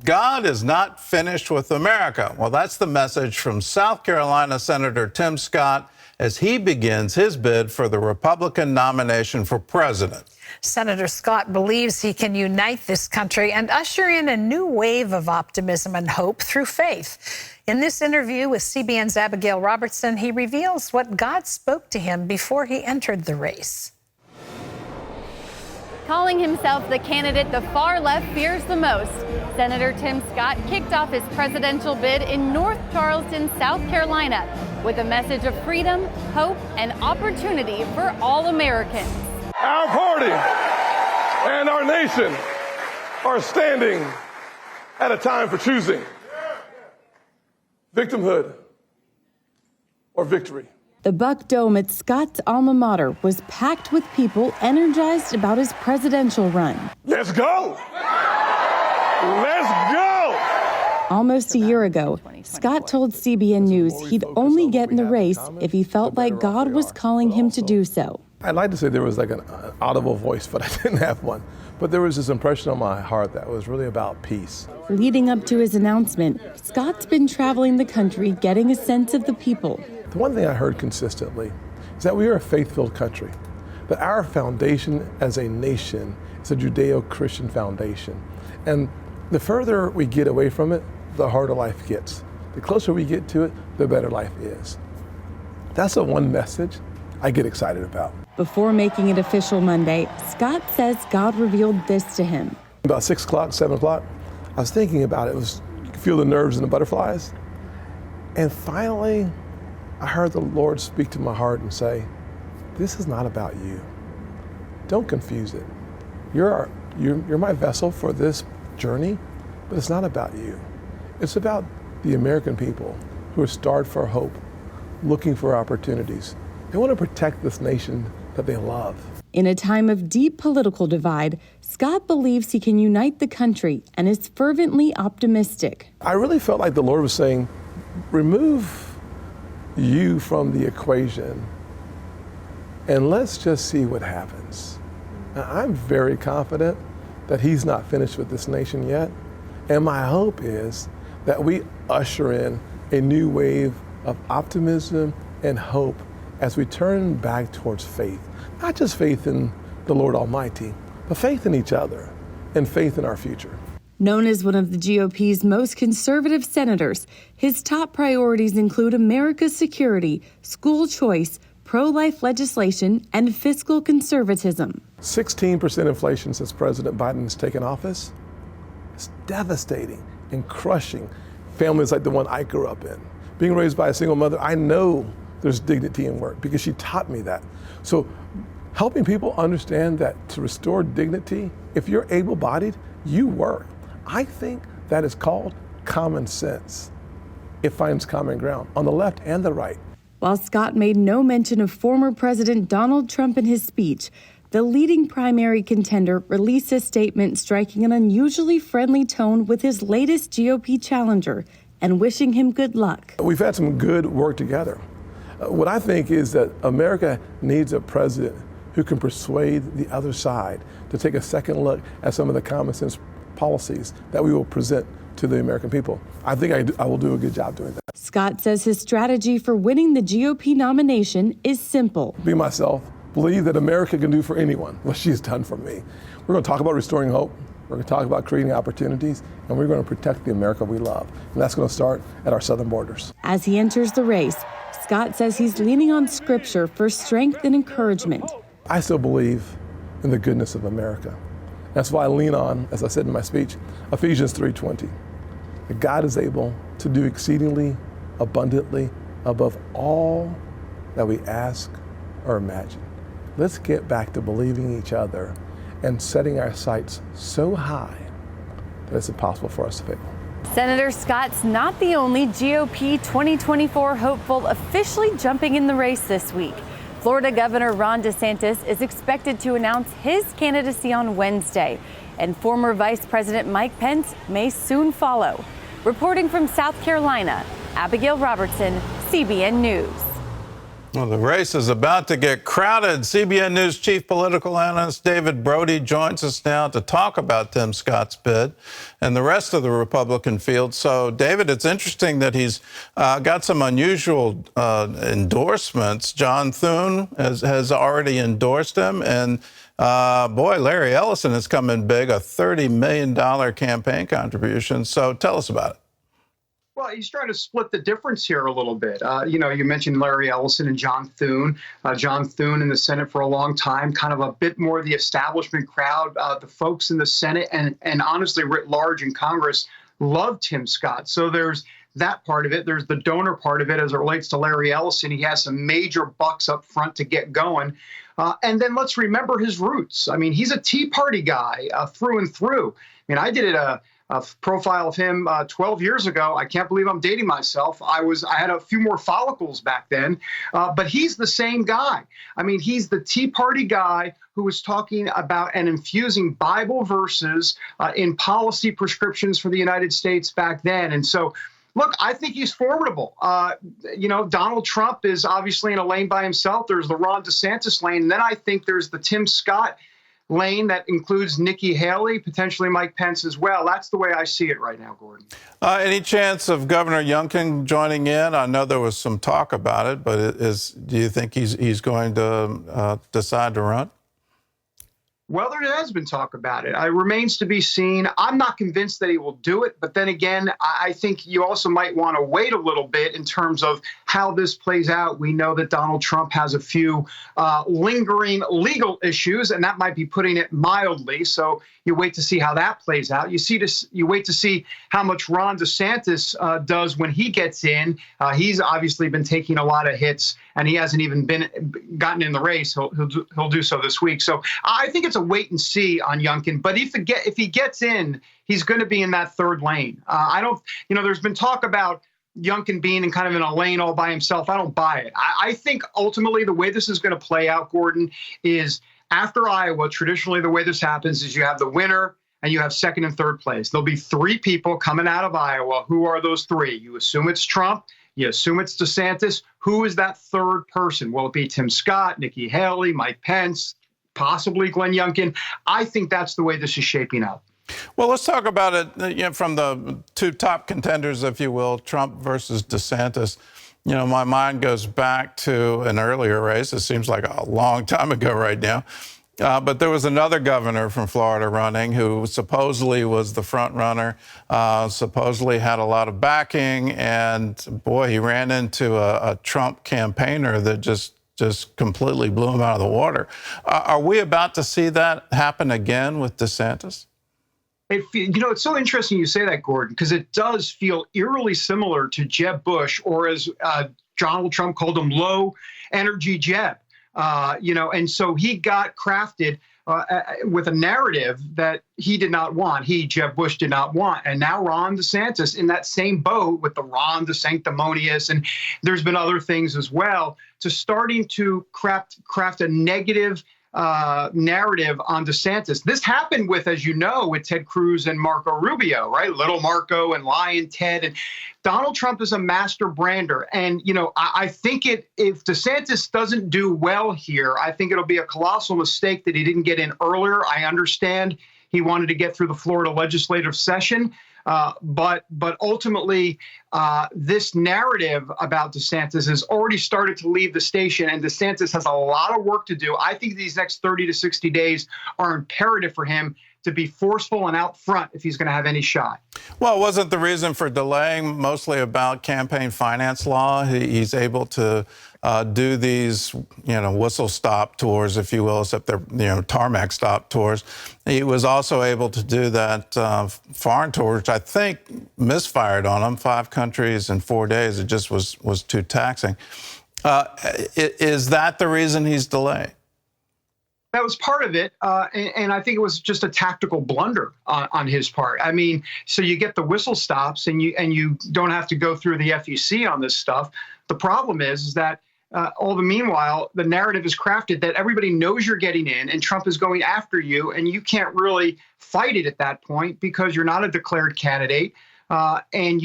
God is not finished with America. Well, that's the message from South Carolina Senator Tim Scott as he begins his bid for the Republican nomination for president. Senator Scott believes he can unite this country and usher in a new wave of optimism and hope through faith. In this interview with CBN's Abigail Robertson, he reveals what God spoke to him before he entered the race. Calling himself the candidate the far left fears the most, Senator Tim Scott kicked off his presidential bid in North Charleston, South Carolina, with a message of freedom, hope, and opportunity for all Americans. Our party and our nation are standing at a time for choosing victimhood or victory. The Buck Dome at Scott's alma mater was packed with people energized about his presidential run. Let's go! Let's go! Almost a year ago, Scott told CBN News he'd only get in the race if he felt like God was calling him to do so. I'd like to say there was like an audible voice, but I didn't have one. But there was this impression on my heart that was really about peace. Leading up to his announcement, Scott's been traveling the country getting a sense of the people. The one thing I heard consistently is that we are a faith-filled country, that our foundation as a nation is a Judeo-Christian foundation. And the further we get away from it, the harder life gets. The closer we get to it, the better life is. That's the one message I get excited about. Before making it official Monday, Scott says God revealed this to him. About 6 o'clock, 7 o'clock, I was thinking about it. You could feel the nerves and the butterflies. And finally, I heard the Lord speak to my heart and say, this is not about you. Don't confuse it. You're my vessel for this journey, but it's not about you. It's about the American people who are starved for hope, looking for opportunities. They want to protect this nation that they love. In a time of deep political divide, Scott believes he can unite the country and is fervently optimistic. I really felt like the Lord was saying, remove you from the equation and let's just see what happens. Now, I'm very confident that he's not finished with this nation yet. And my hope is that we usher in a new wave of optimism and hope as we turn back towards faith. Not just faith in the Lord Almighty, but faith in each other and faith in our future. Known as one of the GOP's most conservative senators, his top priorities include America's security, school choice, pro-life legislation, and fiscal conservatism. 16% inflation since President Biden has taken office. It's devastating and crushing families like the one I grew up in. Being raised by a single mother, I know there's dignity in work because she taught me that. So helping people understand that to restore dignity, if you're able-bodied, you work. I think that is called common sense. It finds common ground on the left and the right. While Scott made no mention of former President Donald Trump in his speech, the leading primary contender released a statement striking an unusually friendly tone with his latest GOP challenger and wishing him good luck. We've had some good work together. What I think is that America needs a president who can persuade the other side to take a second look at some of the common sense policies that we will present to the American people. I think I will do a good job doing that. Scott says his strategy for winning the GOP nomination is simple. Be myself, believe that America can do for anyone what she's done for me. We're going to talk about restoring hope. We're going to talk about creating opportunities, and we're going to protect the America we love. And that's going to start at our southern borders. As he enters the race, Scott says he's leaning on Scripture for strength and encouragement. I still believe in the goodness of America. That's why I lean on, as I said in my speech, Ephesians 3:20. That God is able to do exceedingly abundantly above all that we ask or imagine. Let's get back to believing each other and setting our sights so high that it's impossible for us to fail. Senator Scott's not the only GOP 2024 hopeful officially jumping in the race this week. Florida Governor Ron DeSantis is expected to announce his candidacy on Wednesday, and former Vice President Mike Pence may soon follow. Reporting from South Carolina, Abigail Robertson, CBN News. Well, the race is about to get crowded. CBN News chief political analyst David Brody joins us now to talk about Tim Scott's bid and the rest of the Republican field. So, David, it's interesting that he's got some unusual endorsements. John Thune has already endorsed him, and boy, Larry Ellison has come in big, a $30 million campaign contribution. So tell us about it. Well, he's trying to split the difference here a little bit. You mentioned Larry Ellison and John Thune. John Thune in the Senate for a long time, kind of a bit more the establishment crowd. The folks in the Senate and honestly writ large in Congress love Tim Scott. So there's that part of it. There's the donor part of it as it relates to Larry Ellison. He has some major bucks up front to get going. And then let's remember his roots. I mean, he's a Tea Party guy through and through. I mean, I did a profile of him 12 years ago. I can't believe I'm dating myself. I had a few more follicles back then, but he's the same guy. I mean, he's the Tea Party guy who was talking about and infusing Bible verses in policy prescriptions for the United States back then. And so, look, I think he's formidable. Donald Trump is obviously in a lane by himself. There's the Ron DeSantis lane. And then I think there's the Tim Scott lane that includes Nikki Haley, potentially Mike Pence as well. That's the way I see it right now, Gordon. Any chance of Governor Youngkin joining in? I know there was some talk about it, but do you think he's going to decide to run? Well, there has been talk about it. It remains to be seen. I'm not convinced that he will do it. But then again, I think you also might want to wait a little bit in terms of how this plays out. We know that Donald Trump has a few lingering legal issues, and that might be putting it mildly. So you wait to see how that plays out. You wait to see how much Ron DeSantis does when he gets in. He's obviously been taking a lot of hits, and he hasn't even gotten in the race. He'll do so this week. So I think it's a wait and see on Youngkin. But if he gets in, he's going to be in that third lane. There's been talk about Youngkin being in kind of in a lane all by himself. I don't buy it. I think ultimately the way this is going to play out, Gordon, is after Iowa, traditionally the way this happens is you have the winner and you have second and third place. There'll be three people coming out of Iowa. Who are those three? You assume it's Trump. You assume it's DeSantis. Who is that third person? Will it be Tim Scott, Nikki Haley, Mike Pence, possibly Glenn Youngkin? I think that's the way this is shaping up. Well, let's talk about it from the two top contenders, if you will, Trump versus DeSantis. My mind goes back to an earlier race. It seems like a long time ago right now. But there was another governor from Florida running who supposedly was the front runner, supposedly had a lot of backing. And boy, he ran into a Trump campaigner that just completely blew him out of the water. Are we about to see that happen again with DeSantis? It's so interesting you say that, Gordon, because it does feel eerily similar to Jeb Bush, or as Donald Trump called him, low energy Jeb. And so he got crafted with a narrative that he did not want. Jeb Bush, did not want. And now Ron DeSantis in that same boat with the Ron the Sanctimonious, and there's been other things as well, to starting to craft a negative narrative on DeSantis. This happened with Ted Cruz and Marco Rubio, right? Little Marco and Lion Ted. And Donald Trump is a master brander. And, I think if DeSantis doesn't do well here, I think it'll be a colossal mistake that he didn't get in earlier. I understand he wanted to get through the Florida legislative session. But ultimately, this narrative about DeSantis has already started to leave the station, and DeSantis has a lot of work to do. I think these next 30 to 60 days are imperative for him to be forceful and out front if he's going to have any shot. Well, wasn't the reason for delaying mostly about campaign finance law? He's able to do these, whistle stop tours, if you will, except they're, tarmac stop tours. He was also able to do that foreign tour, which I think misfired on him, 5 countries in 4 days. It just was too taxing. Is that the reason he's delayed? That was part of it, and I think it was just a tactical blunder on his part. I mean, so you get the whistle stops, and you don't have to go through the FEC on this stuff. The problem is that all the meanwhile, the narrative is crafted that everybody knows you're getting in, and Trump is going after you, and you can't really fight it at that point because you're not a declared candidate. and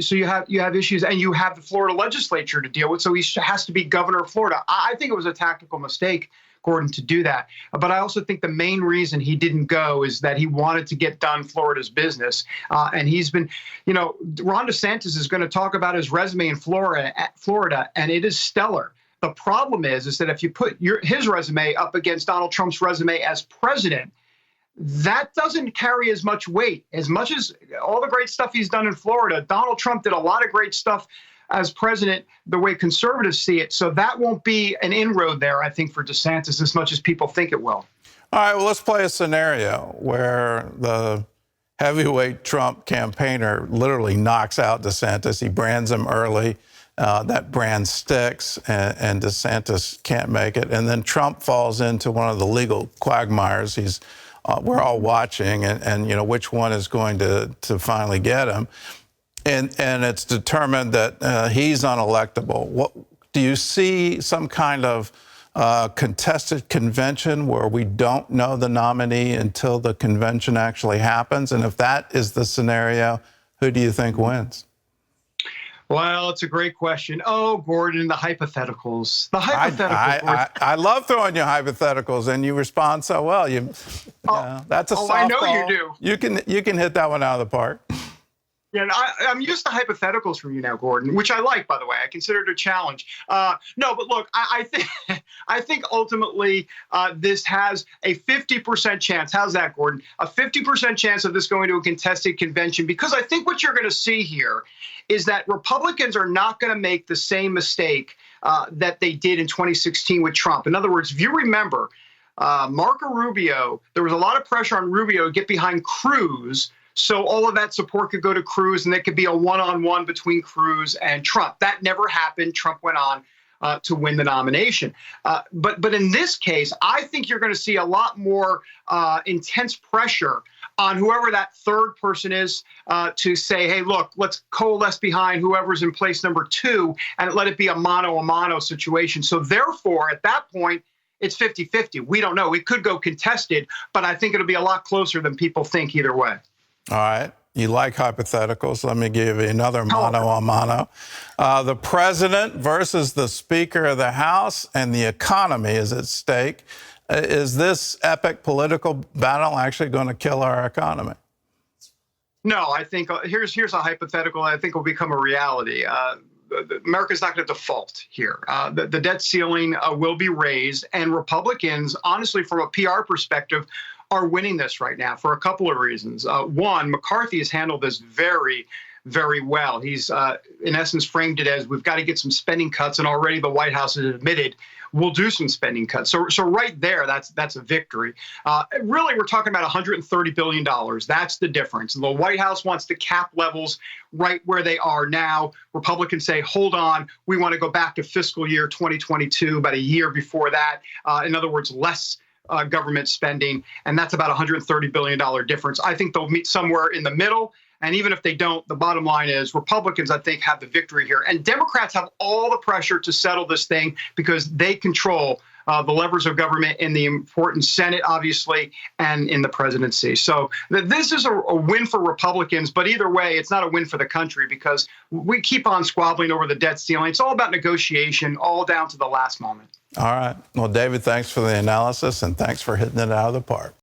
so you have issues, and you have the Florida legislature to deal with. So he has to be governor of Florida. I think it was a tactical mistake, Gordon, to do that. But I also think the main reason he didn't go is that he wanted to get done Florida's business. And he's been, Ron DeSantis is going to talk about his resume in Florida, and it is stellar. The problem is that if you put his resume up against Donald Trump's resume as president, that doesn't carry as much weight. As much as all the great stuff he's done in Florida, Donald Trump did a lot of great stuff as president, the way conservatives see it. So that won't be an inroad there, I think, for DeSantis as much as people think it will. All right, well, let's play a scenario where the heavyweight Trump campaigner literally knocks out DeSantis. He brands him early. That brand sticks, and DeSantis can't make it. And then Trump falls into one of the legal quagmires. We're all watching, and which one is going to finally get him. And it's determined that he's unelectable. What do you see? Some kind of contested convention where we don't know the nominee until the convention actually happens? And if that is the scenario, who do you think wins? Well, it's a great question. Oh, Gordon, the hypotheticals. The hypotheticals. I love throwing you hypotheticals, and you respond so well. That's a softball. I know you do. You can hit that one out of the park. Yeah, I'm used to hypotheticals from you now, Gordon, which I like, by the way. I consider it a challenge. No, but look, I think ultimately this has a 50% chance. How's that, Gordon? A 50% chance of this going to a contested convention, because I think what you're going to see here is that Republicans are not going to make the same mistake that they did in 2016 with Trump. In other words, if you remember, Marco Rubio, there was a lot of pressure on Rubio to get behind Cruz, so all of that support could go to Cruz, and it could be a one-on-one between Cruz and Trump. That never happened. Trump went on to win the nomination. But in this case, I think you're going to see a lot more intense pressure on whoever that third person is to say, hey, look, let's coalesce behind whoever's in place number 2 and let it be a mano-a-mano situation. So therefore, at that point, it's 50-50. We don't know. It could go contested, but I think it'll be a lot closer than people think either way. All right. You like hypotheticals. Let me give you another mano-a-mano. The president versus the Speaker of the House, and the economy is at stake. Is this epic political battle actually going to kill our economy? No, I think here's a hypothetical I think will become a reality. America's not going to default here. The debt ceiling will be raised, and Republicans, honestly, from a PR perspective, are winning this right now for a couple of reasons. One, McCarthy has handled this very, very well. He's, in essence, framed it as we've got to get some spending cuts, and already the White House has admitted we'll do some spending cuts. So right there, that's a victory. Really, we're talking about $130 billion. That's the difference. The White House wants to cap levels right where they are now. Republicans say, hold on, we want to go back to fiscal year 2022, about a year before that. In other words, less government spending, and that's about $130 billion difference. I think they'll meet somewhere in the middle, and even if they don't, the bottom line is Republicans, I think, have the victory here. And Democrats have all the pressure to settle this thing because they control the levers of government in the important Senate, obviously, and in the presidency. So this is a win for Republicans, but either way, it's not a win for the country because we keep on squabbling over the debt ceiling. It's all about negotiation, all down to the last moment. All right. Well, David, thanks for the analysis, and thanks for hitting it out of the park.